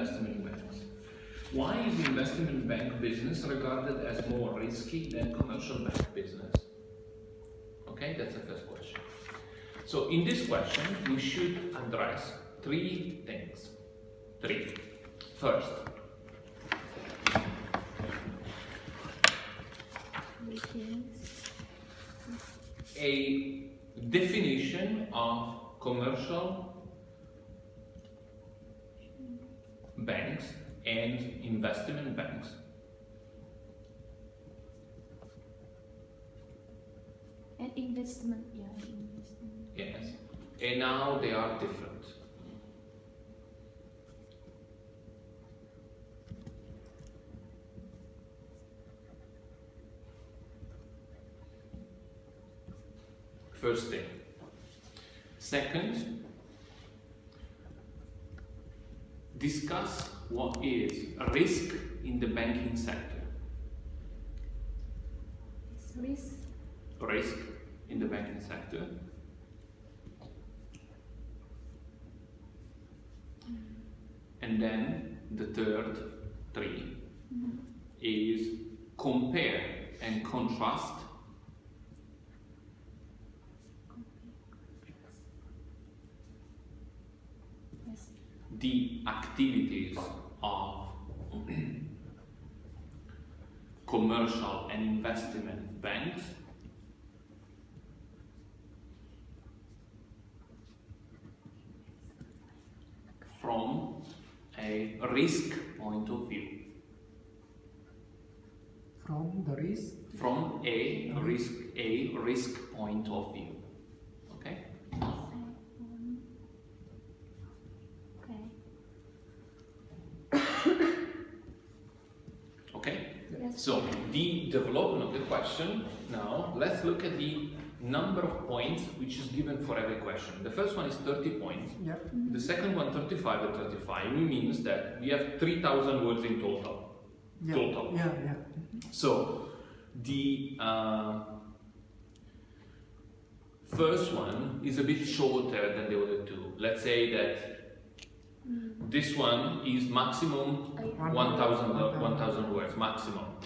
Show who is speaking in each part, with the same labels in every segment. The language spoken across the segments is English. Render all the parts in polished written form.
Speaker 1: investment banks. Why is investment bank business regarded as more risky than commercial bank business? Okay, that's the first question. So in this question, we should address three things. First, a definition of commercial banks and investment banks.
Speaker 2: And investment, yeah, investment.
Speaker 1: Yes, and now they are different. First thing. Second, discuss what is risk in the banking sector.
Speaker 2: Risk.
Speaker 1: Risk in the banking sector. And then the third three is compare and contrast the activities of commercial and investment banks from a risk point of view.
Speaker 3: From the risk?
Speaker 1: From a risk point of view. Okay? Okay?
Speaker 2: Yes.
Speaker 1: So, the development of the question, now, let's look at the number of points which is given for every question. The first one is 30 points.
Speaker 3: Yeah.
Speaker 1: The second one 35 and 35. It means that we have 3,000 words in total.
Speaker 3: Yeah.
Speaker 1: Total.
Speaker 3: Yeah, yeah.
Speaker 1: So, the first one is a bit shorter than the other two. Let's say that this one is maximum 1,000 words, maximum.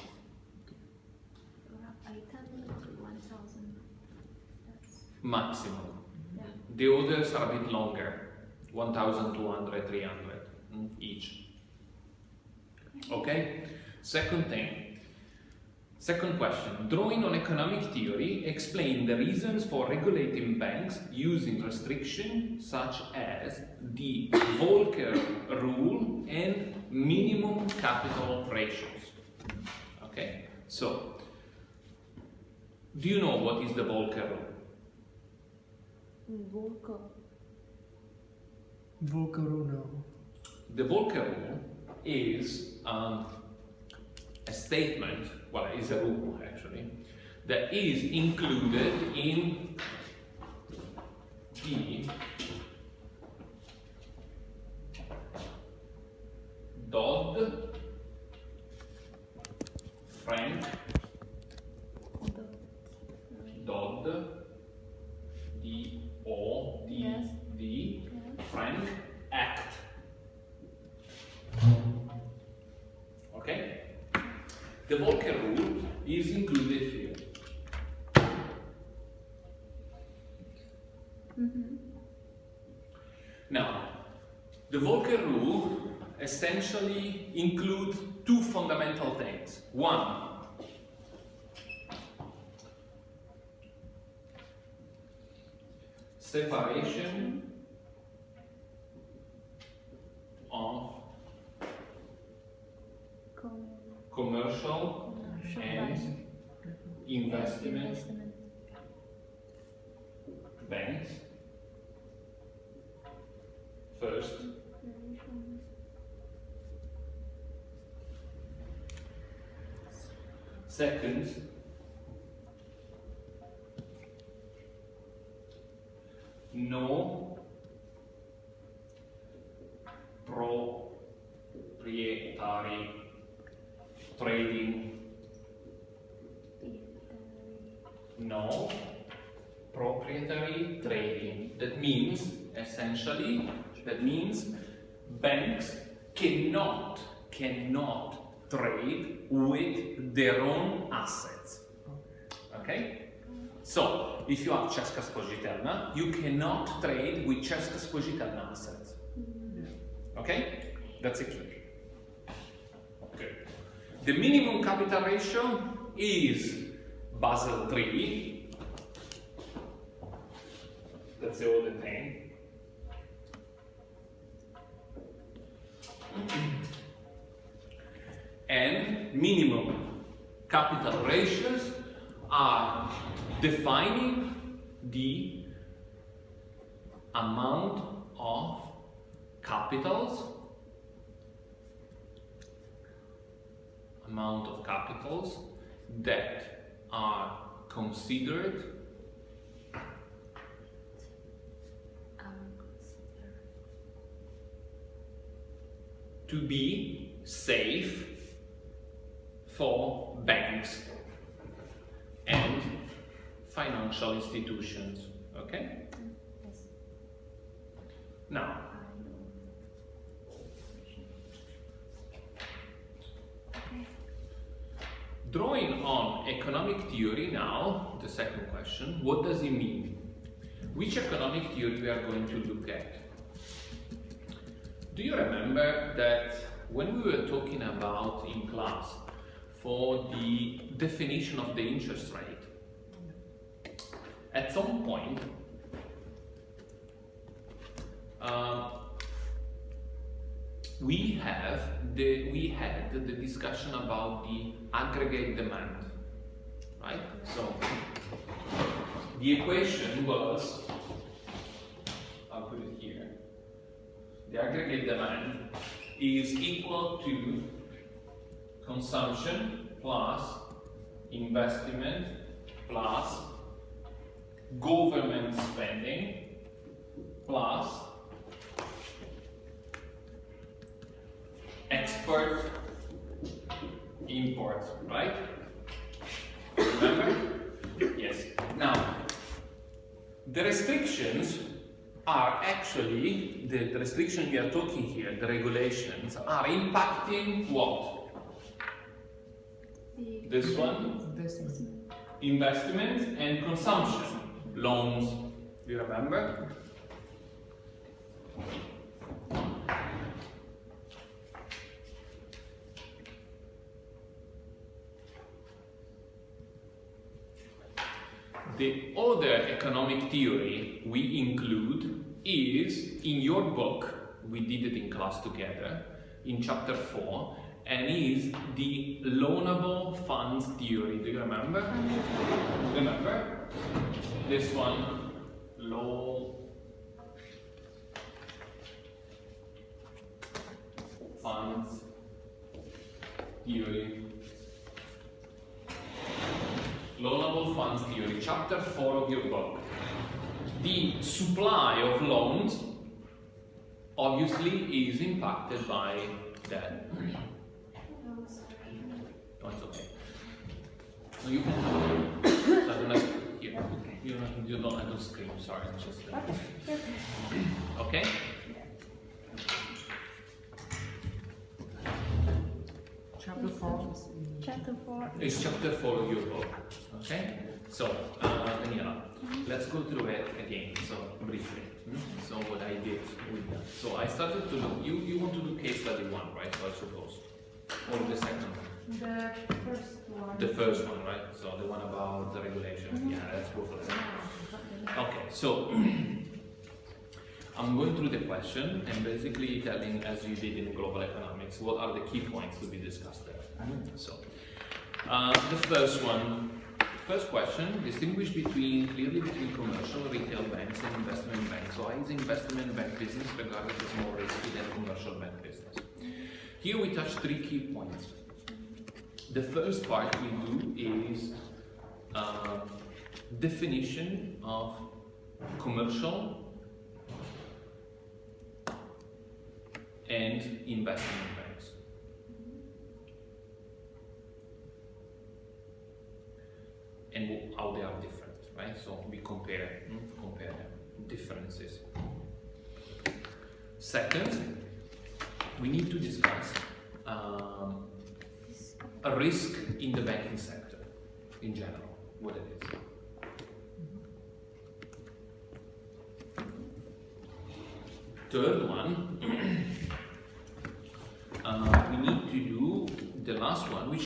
Speaker 2: 1,000.
Speaker 1: Maximum.
Speaker 2: Yeah.
Speaker 1: The others are a bit longer, 1,200, 300 each. Okay? Second thing. Second question. Drawing on economic theory, explain the reasons for regulating banks using restrictions such as the Volcker rule and minimum capital ratios. Okay? So, do you know what is the Volcker rule?
Speaker 3: Volcker rule.
Speaker 1: The Volcker rule is a statement, well, it's a rule actually, that is included in the Dodd-Frank Frank Act. Okay? The Volcker rule is included here. Now, the Volcker rule essentially includes two fundamental things. One, separation of commercial and investment banks. First, second, no proprietary trading. No proprietary trading. That means, essentially, banks cannot trade with their own assets. Okay? So, if you have Česká spořitelna, you cannot trade with Česká spořitelna assets. Okay? That's a key. Okay. The minimum capital ratio is Basel III. That's the older thing. And minimum capital ratios are defining the amount of capitals that are considered to be safe for banks and financial institutions. Okay?
Speaker 2: Yes.
Speaker 1: Now, drawing on economic theory now, the second question, what does it mean? Which economic theory we are going to look at? Do you remember that when we were talking about in class for the definition of the interest rate, at some point we had the discussion about the aggregate demand, right? So the equation was, I'll put it here, the aggregate demand is equal to consumption plus investment plus government spending plus export import, right? Remember? Yes. Now, the restrictions are actually, the restriction we are talking here, the regulations, are impacting what? This one? Investment and consumption. Loans. Do you remember? The other economic theory we include is in your book, we did it in class together, in chapter 4, and is the loanable funds theory. Do you remember? Remember? This one, loan funds theory. Loanable funds theory, chapter 4 of your book. The supply of loans obviously is impacted by that. Oh, it's okay. No, you can. So I don't have here. You don't have to scream. Sorry, it's just. Okay.
Speaker 3: Chapter 4.
Speaker 2: Chapter 4.
Speaker 1: It's chapter 4 of your book. Okay. So, Daniela, let's go through it again. So briefly. So what I did with that. So I started to look. You want to do case study 1, right? So I suppose, or the second one.
Speaker 4: The first one.
Speaker 1: The first one, right? So the one about the regulation. Yeah, let's go for that. Okay, so I'm going through the question and basically telling, as you did in global economics, what are the key points to be discussed there. So the first question, distinguish clearly between commercial, retail banks and investment banks. So why is investment bank business regarded as more risky than commercial bank business? Here we touch 3 key points. The first part we do is definition of commercial and investment banks. And how they are different, right? So we compare them, differences. Second, we need to discuss a risk in the banking sector in general, what it is. Third one,